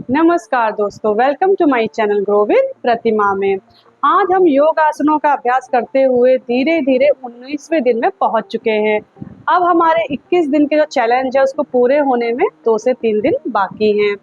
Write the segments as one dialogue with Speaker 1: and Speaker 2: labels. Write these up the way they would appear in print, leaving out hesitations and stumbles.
Speaker 1: नमस्कार दोस्तों, welcome to my channel grow with Pratima में। आज हम योग आसनों का अभ्यास करते हुए धीरे धीरे 19वें दिन में पहुंच चुके हैं। अब हमारे 21 दिन के जो चैलेंज है उसको पूरे होने में 2 से 3 दिन बाकी हैं।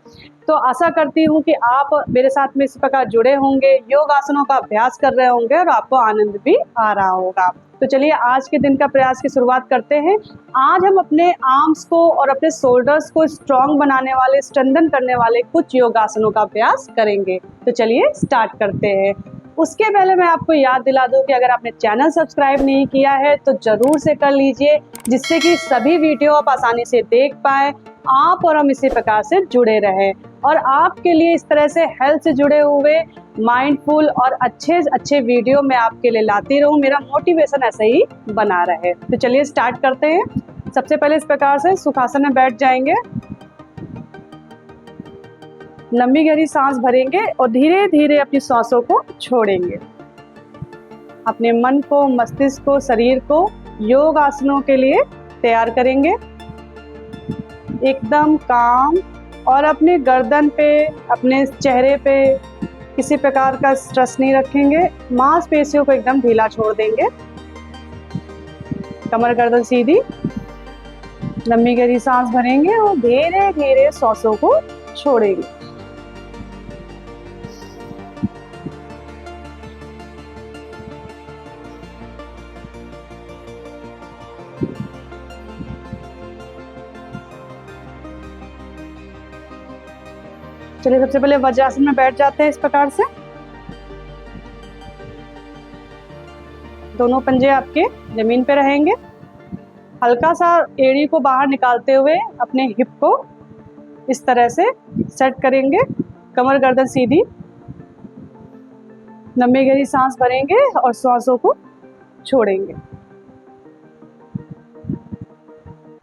Speaker 1: तो आशा करती हूं कि आप मेरे साथ में इस प्रकार जुड़े होंगे, योग आसनों का अभ्यास कर रहे होंगे और आपको आनंद भी आ रहा होगा। तो चलिए आज के दिन का प्रयास की शुरुआत करते हैं। आज हम अपने आर्म्स को और अपने शोल्डर्स को स्ट्रॉन्ग बनाने वाले, स्ट्रेंथन करने वाले कुछ योगासनों का अभ्यास करेंगे। तो चलिए स्टार्ट करते हैं। उसके पहले मैं आपको याद दिला दूं कि अगर आपने चैनल सब्सक्राइब नहीं किया है तो जरूर से कर लीजिए, जिससे कि सभी वीडियो आप आसानी से देख पाए, आप और हम इसी प्रकार से जुड़े रहें और आपके लिए इस तरह से हेल्थ से जुड़े हुए माइंडफुल और अच्छे वीडियो मैं आपके लिए लाती रहूं। मेरा मोटिवेशन ऐसे ही बना रहे। तो चलिए स्टार्ट करते हैं। सबसे पहले इस प्रकार से सुखासन में बैठ जाएंगे, लंबी गहरी सांस भरेंगे और धीरे धीरे अपनी सांसों को छोड़ेंगे। अपने मन को, मस्तिष्क को, शरीर को योग आसनों के लिए तैयार करेंगे, एकदम काम। और अपने गर्दन पे, अपने चेहरे पे किसी प्रकार का स्ट्रेस नहीं रखेंगे। मांसपेशियों को एकदम ढीला छोड़ देंगे। कमर गर्दन सीधी, लंबी गहरी सांस भरेंगे और धीरे धीरे सांसों को छोड़ेंगे। चलिए सबसे पहले वज्रासन में बैठ जाते हैं इस प्रकार से। दोनों पंजे आपके जमीन पे रहेंगे। हल्का सा एड़ी को बाहर निकालते हुए अपने हिप को इस तरह से सेट करेंगे। कमर गर्दन सीधी, लंबी गहरी सांस भरेंगे और श्वासों को छोड़ेंगे।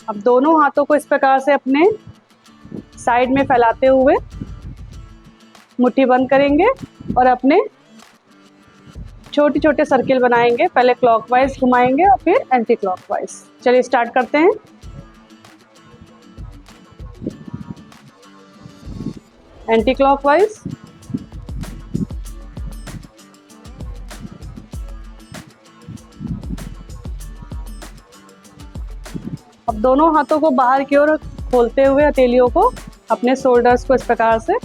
Speaker 1: अब दोनों हाथों को इस प्रकार से अपने साइड में फैलाते हुए मुट्ठी बंद करेंगे और अपने छोटे छोटे सर्किल बनाएंगे। पहले क्लॉकवाइज घुमाएंगे और फिर एंटी क्लॉकवाइज। चलिए स्टार्ट करते हैं। एंटी क्लॉकवाइज, अब दोनों हाथों को बाहर की ओर खोलते हुए हथेलियों को अपने शोल्डर्स को इस प्रकार से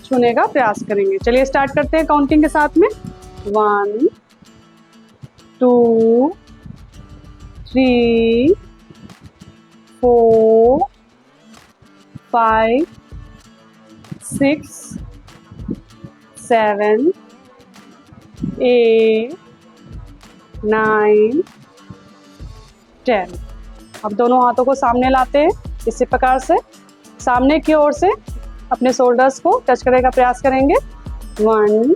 Speaker 1: छूने का प्रयास करेंगे। चलिए स्टार्ट करते हैं काउंटिंग के साथ में। 1 2 3 4 5 6 7 8 9 10। अब दोनों हाथों को सामने लाते हैं। इसी प्रकार से सामने की ओर से अपने शोल्डर्स को टच करने का प्रयास करेंगे। 1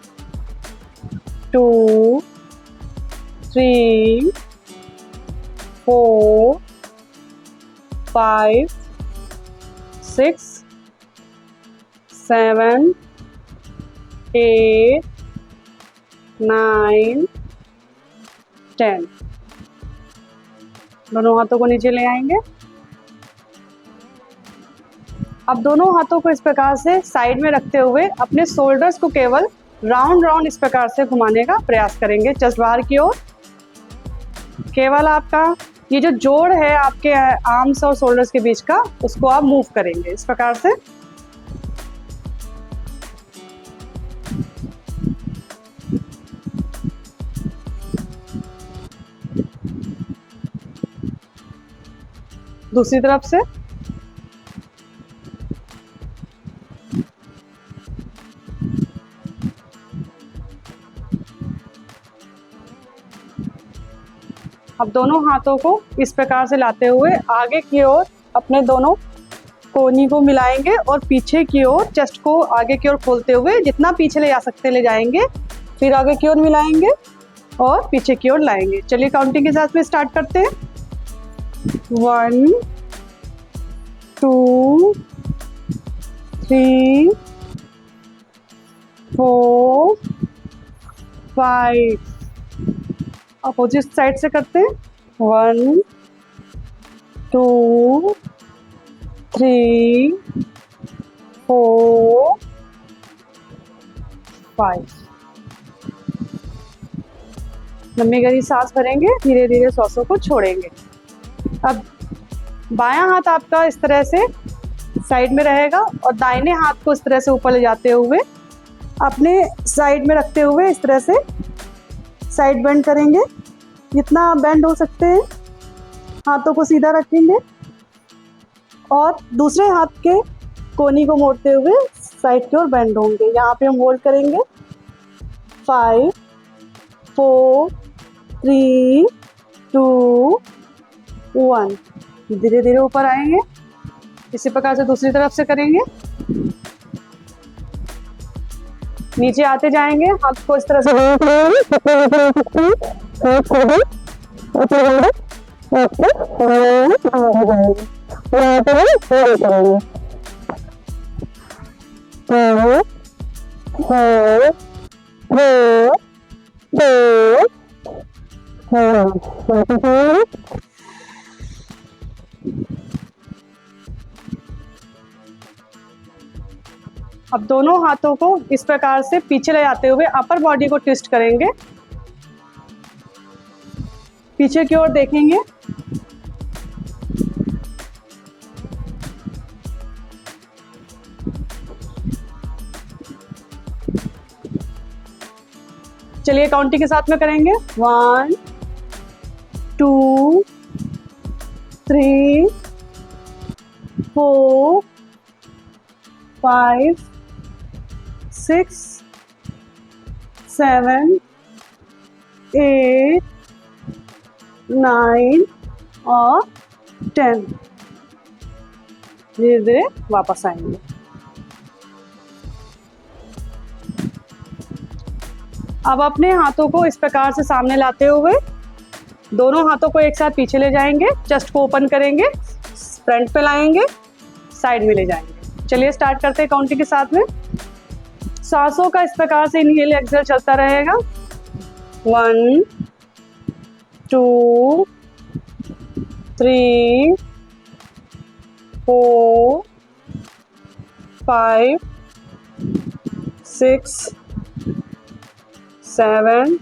Speaker 1: 2 3 4 5 6 7 8 9 10। दोनों हाथों को नीचे ले आएंगे। अब दोनों हाथों को इस प्रकार से साइड में रखते हुए अपने शोल्डर्स को केवल राउंड राउंड इस प्रकार से घुमाने का प्रयास करेंगे, चेस्ट बाहर की ओर। केवल आपका ये जो जोड़ है आपके आर्म्स और शोल्डर्स के बीच का, उसको आप मूव करेंगे इस प्रकार से। दूसरी तरफ से अब दोनों हाथों को इस प्रकार से लाते हुए आगे की ओर अपने दोनों कोहनी को मिलाएंगे और पीछे की ओर चेस्ट को आगे की ओर खोलते हुए जितना पीछे ले जा सकते ले जाएंगे। फिर आगे की ओर मिलाएंगे और पीछे की ओर लाएंगे। चलिए काउंटिंग के साथ में स्टार्ट करते हैं। 1 2 3 4 5। अपोजिट साइड से करते हैं। 1 2 3 4 5। लंबी गहरी सांस भरेंगे, धीरे धीरे सांसों को छोड़ेंगे। अब बायां हाथ आपका इस तरह से साइड में रहेगा और दाहिने हाथ को इस तरह से ऊपर ले जाते हुए अपने साइड में रखते हुए इस तरह से साइड बेंड करेंगे। जितना बेंड हो सकते हैं हाथों को सीधा रखेंगे और दूसरे हाथ के कोनी को मोड़ते हुए साइड की ओर बेंड होंगे। यहाँ पे हम होल्ड करेंगे 5 4 3 2 1। धीरे धीरे ऊपर आएंगे। इसी प्रकार से दूसरी तरफ से करेंगे। नीचे आते जाएंगे, हाथ को इस तरह से अब दोनों हाथों को इस प्रकार से पीछे ले जाते हुए अपर बॉडी को ट्विस्ट करेंगे, पीछे की ओर देखेंगे। चलिए काउंटिंग के साथ में करेंगे 1 2 3 4 5 6 7 8 9 और 10। धीरे धीरे वापस आएंगे। अब अपने हाथों को इस प्रकार से सामने लाते हुए दोनों हाथों को एक साथ पीछे ले जाएंगे, चेस्ट को ओपन करेंगे, फ्रंट पे लाएंगे, साइड में ले जाएंगे। चलिए स्टार्ट करते हैं काउंटिंग के साथ में। सांसों का इस प्रकार से इनहेल एक्सहेल चलता रहेगा। 1 2 3 4 5 6 7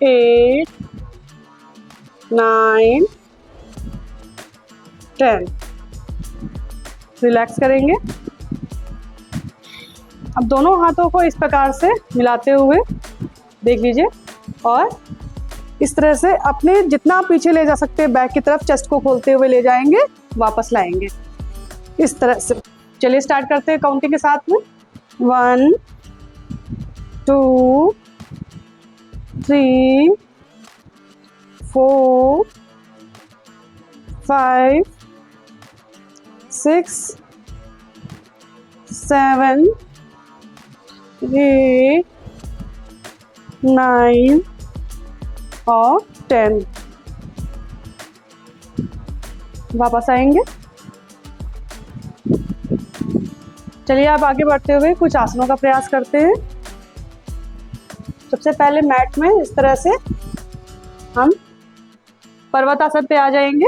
Speaker 1: 8 9 10। रिलैक्स करेंगे। अब दोनों हाथों को इस प्रकार से मिलाते हुए देख लीजिए और इस तरह से अपने जितना पीछे ले जा सकते हैं बैक की तरफ चेस्ट को खोलते हुए ले जाएंगे, वापस लाएंगे इस तरह से। चलिए स्टार्ट करते हैं काउंटिंग के साथ में। 1 2 3 4 5 6 7 8 9 और 10। वापस आएंगे। चलिए आप आगे बढ़ते हुए कुछ आसनों का प्रयास करते हैं। सबसे पहले मैट में इस तरह से हम पर्वतासन पे आ जाएंगे।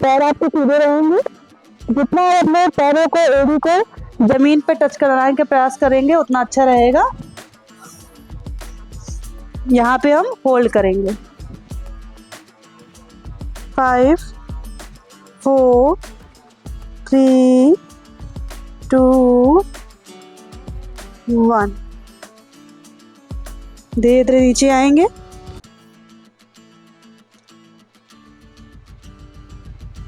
Speaker 1: पैर आपके सीधे रहेंगे। जितना अपने पैरों को एड़ी को जमीन पे टच कराने का प्रयास करेंगे उतना अच्छा रहेगा। यहाँ पे हम होल्ड करेंगे 5 4 3 2 1। धीरे धीरे नीचे आएंगे।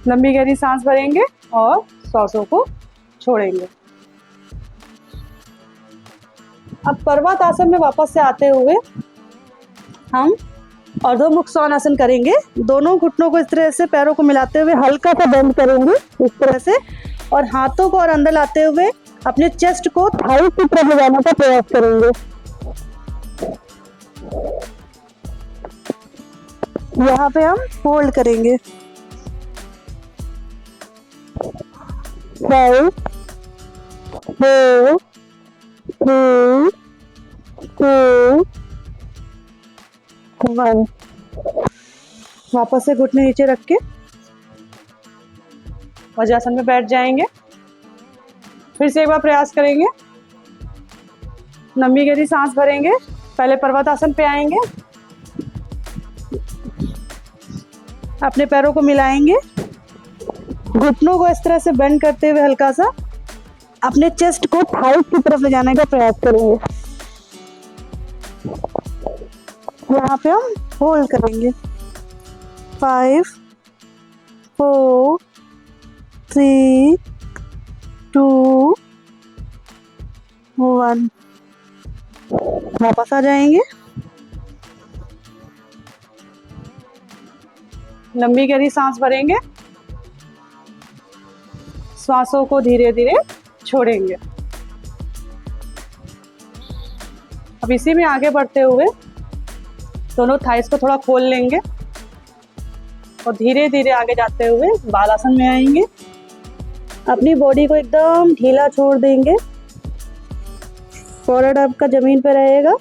Speaker 1: लंबी गहरी सांस भरेंगे और सांसों को छोड़ेंगे। अब पर्वत आसन में वापस से आते हुए हम अर्धोमुख स्वानासन करेंगे। दोनों घुटनों को इस तरह से पैरों को मिलाते हुए हल्का सा बेंड करेंगे इस तरह से और हाथों को और अंदर लाते हुए अपने चेस्ट को थाई की तरफ ले जाने का प्रयास करेंगे। यहाँ पे हम होल्ड करेंगे 5 4 3 2 1। वापस से घुटने नीचे रख के वज्रासन में बैठ जाएंगे। फिर से एक बार प्रयास करेंगे। लंबी गहरी सांस भरेंगे। पहले पर्वतासन पे आएंगे, अपने पैरों को मिलाएंगे, घुटनों को इस तरह से बेंड करते हुए हल्का सा अपने चेस्ट को थाइस की तरफ ले जाने का प्रयास करेंगे। यहाँ पे हम होल्ड करेंगे। 5 4 3 2 1। वापस आ जाएंगे। लंबी गहरी सांस भरेंगे, श्वासों को धीरे धीरे छोड़ेंगे। अब इसी में आगे बढ़ते हुए दोनों थाइस को थोड़ा खोल लेंगे और धीरे धीरे आगे जाते हुए बालासन में आएंगे। अपनी बॉडी को एकदम ढीला छोड़ देंगे। फॉरवर्ड आपका जमीन पर रहेगा।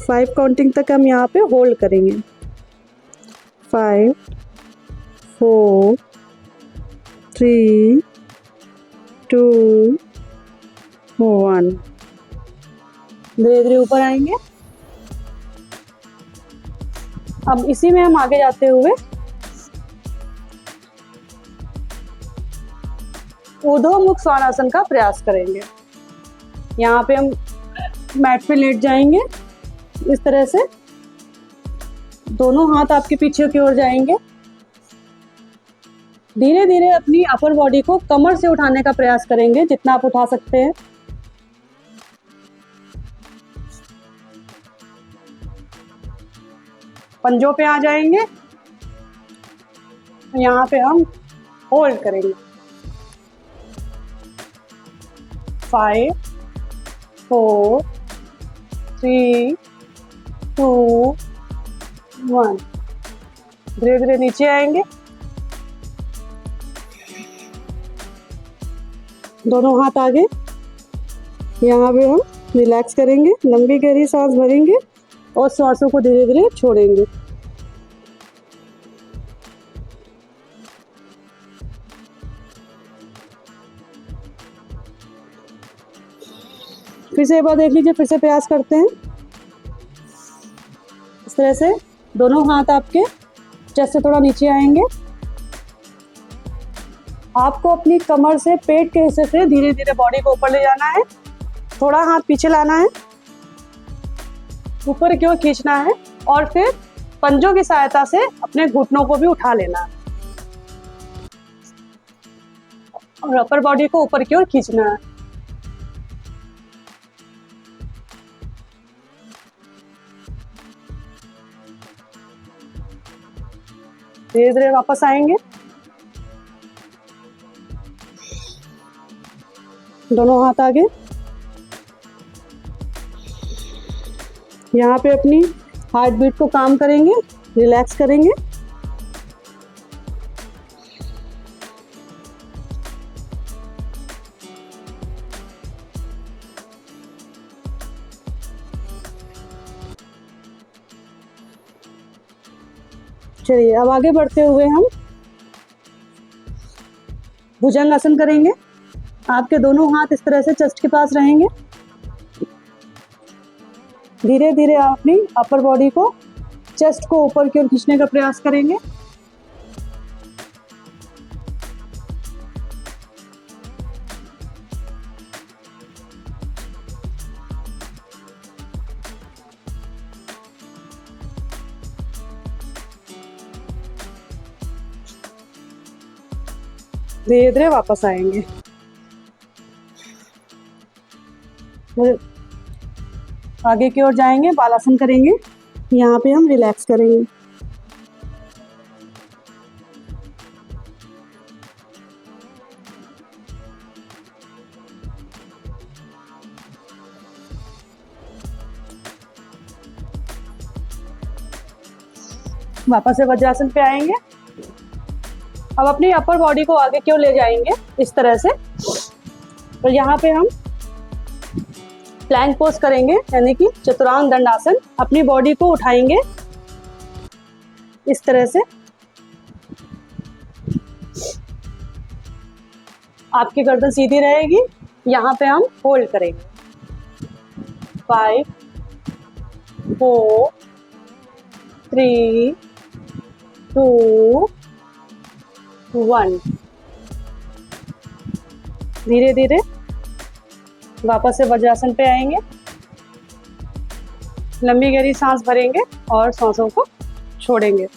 Speaker 1: 5 काउंटिंग तक हम यहाँ पे होल्ड करेंगे। 5 4 3 2 1। धीरे धीरे ऊपर आएंगे। अब इसी में हम आगे जाते हुए ऊर्ध्वमुख स्वानासन का प्रयास करेंगे। यहाँ पे हम मैट पे लेट जाएंगे। इस तरह से दोनों हाथ आपके पीछे की ओर जाएंगे। धीरे धीरे अपनी अपर बॉडी को कमर से उठाने का प्रयास करेंगे, जितना आप उठा सकते हैं। पंजों पे आ जाएंगे। यहाँ पे हम होल्ड करेंगे। 5 4 3 2 1। धीरे धीरे नीचे आएंगे। दोनों हाथ आगे। यहाँ पे हम रिलैक्स करेंगे, लंबी गहरी सांस भरेंगे और श्वासों को धीरे धीरे छोड़ेंगे। फिर से एक बार देख लीजिए, फिर से प्रयास करते हैं। इस तरह से दोनों हाथ आपके चेस्ट से थोड़ा नीचे आएंगे। आपको अपनी कमर से पेट के हिस्से से धीरे धीरे बॉडी को ऊपर ले जाना है। थोड़ा हाथ पीछे लाना है, ऊपर की ओर खींचना है और फिर पंजों की सहायता से अपने घुटनों को भी उठा लेना है और अपर बॉडी को ऊपर की ओर खींचना है। धीरे धीरे वापस आएंगे। दोनों हाथ आगे। यहाँ पे अपनी हार्ट बीट को काम करेंगे, रिलैक्स करेंगे। चलिए अब आगे बढ़ते हुए हम भुजंगासन करेंगे। आपके दोनों हाथ इस तरह से चेस्ट के पास रहेंगे। धीरे धीरे आप अपनी अपर बॉडी को, चेस्ट को ऊपर की ओर खींचने का प्रयास करेंगे। धीरे धीरे वापस आएंगे। आगे की ओर जाएंगे, बालासन करेंगे। यहाँ पे हम रिलैक्स करेंगे। वापस से वज्रासन पे आएंगे। अब अपनी अपर बॉडी को आगे की ओर ले जाएंगे इस तरह से। तो यहाँ पे हम प्लैंक पोज करेंगे, यानी कि चतुरांग दंडासन। अपनी बॉडी को उठाएंगे इस तरह से, आपकी गर्दन सीधी रहेगी। यहाँ पे हम होल्ड करेंगे 5 4 3 2 1। धीरे धीरे वापस से वज्रासन पे आएंगे। लंबी गहरी सांस भरेंगे और सांसों को छोड़ेंगे।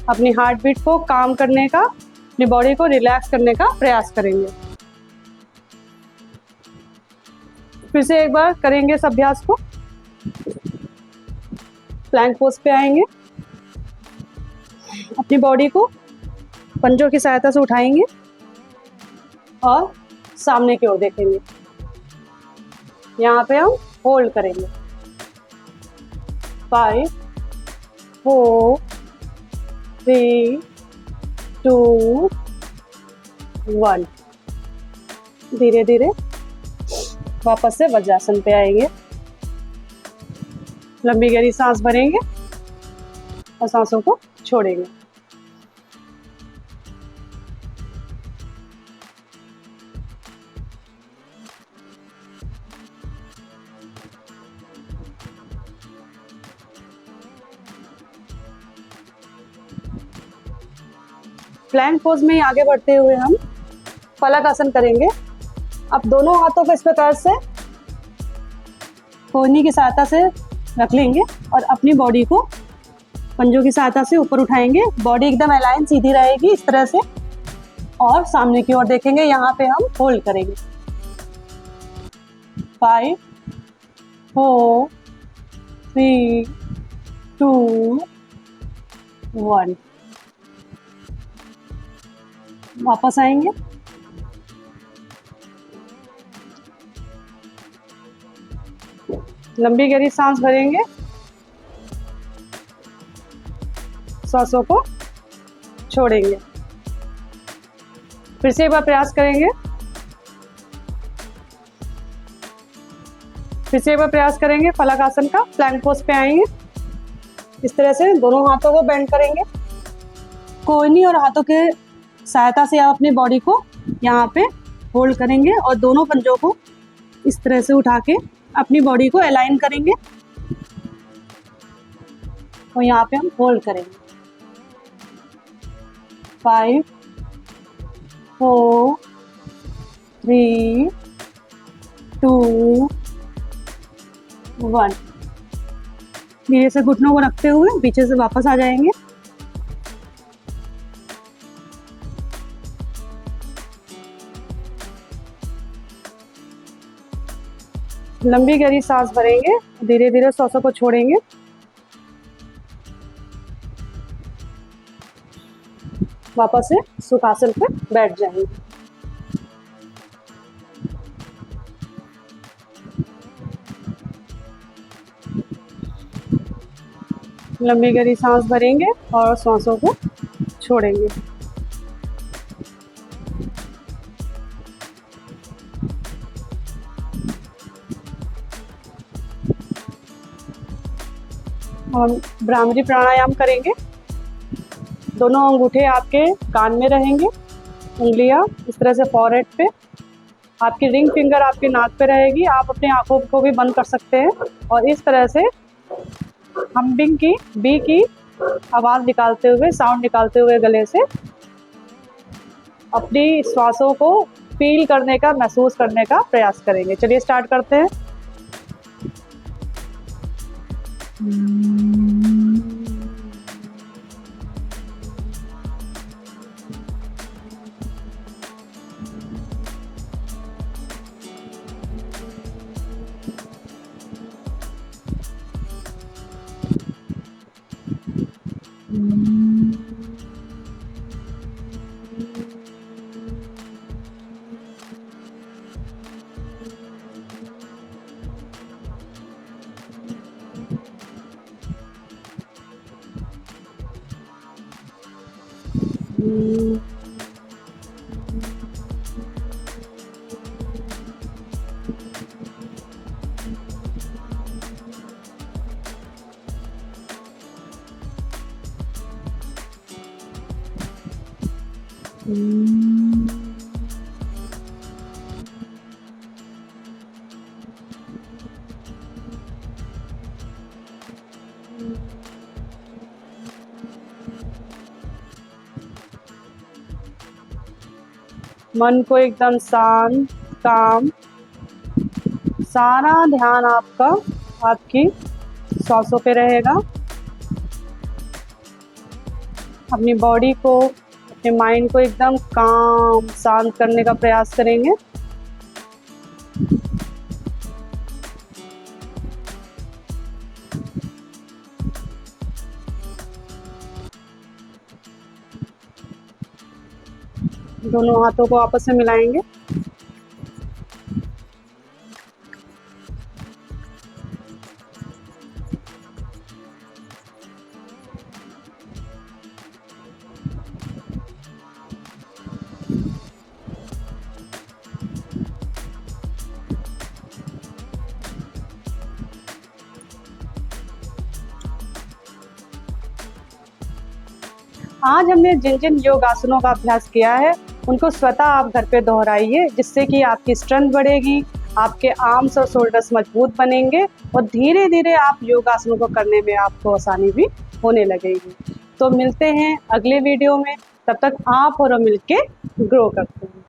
Speaker 1: अपनी हार्ट बीट को काम करने का, अपनी बॉडी को रिलैक्स करने का प्रयास करेंगे। फिर से एक बार करेंगे इस अभ्यास को। प्लैंक पोज पे आएंगे, अपनी बॉडी को पंजों की सहायता से उठाएंगे और सामने की ओर देखेंगे। यहाँ पे हम होल्ड करेंगे 5 4 3 2 1। धीरे धीरे वापस से वज्रासन पे आएंगे। लंबी गहरी सांस भरेंगे और सांसों को छोड़ेंगे। प्लैंक पोज में आगे बढ़ते हुए हम फलक आसन करेंगे। अब दोनों हाथों को इस प्रकार से कोहनी की सहायता से रख लेंगे और अपनी बॉडी को पंजों की सहायता से ऊपर उठाएंगे। बॉडी एकदम अलाइन सीधी रहेगी इस तरह से और सामने की ओर देखेंगे। यहाँ पे हम होल्ड करेंगे 5 4 3 2 1। वापस आएंगे। लंबी गहरी सांस भरेंगे, सांसों को छोड़ेंगे। फिर से एक बार प्रयास करेंगे। फिर से एक बार प्रयास करेंगे फलक आसन का। प्लैंक पोज पे आएंगे, इस तरह से दोनों हाथों को बेंड करेंगे। कोहनी और हाथों के सहायता से आप अपनी बॉडी को यहाँ पे होल्ड करेंगे और दोनों पंजों को इस तरह से उठा के अपनी बॉडी को अलाइन करेंगे और यहाँ पे हम होल्ड करेंगे 5 4 3 2 1। धीरे से घुटनों को रखते हुए पीछे से वापस आ जाएंगे। लंबी गहरी सांस भरेंगे, धीरे धीरे सांसों को छोड़ेंगे। वापस से सुखासन पे बैठ जाएंगे। लंबी गहरी सांस भरेंगे और सांसों को छोड़ेंगे। हम भ्रामरी प्राणायाम करेंगे। दोनों अंगूठे आपके कान में रहेंगे, उंगलियां इस तरह से फॉरहेड पे, आपकी रिंग फिंगर आपके नाक पे रहेगी। आप अपनी आंखों को भी बंद कर सकते हैं और इस तरह से हम्बिंग की बी की आवाज़ निकालते हुए, साउंड निकालते हुए गले से अपनी श्वासों को फील करने का, महसूस करने का प्रयास करेंगे। चलिए स्टार्ट करते हैं। मन को एकदम शांत, काम, सारा ध्यान आपका आपकी सांसों पे रहेगा। अपनी बॉडी को, अपने माइंड को एकदम काम, शांत करने का प्रयास करेंगे। दोनों हाथों को आपस में मिलाएंगे। आज हमने जिन जिन योग आसनों का अभ्यास किया है उनको स्वतः आप घर पे दोहराइए, जिससे कि आपकी स्ट्रेंथ बढ़ेगी, आपके आर्म्स और शोल्डर्स मजबूत बनेंगे और धीरे धीरे आप योग आसनों को करने में आपको आसानी भी होने लगेगी। तो मिलते हैं अगले वीडियो में, तब तक आप और हम मिलके ग्रो करते हैं।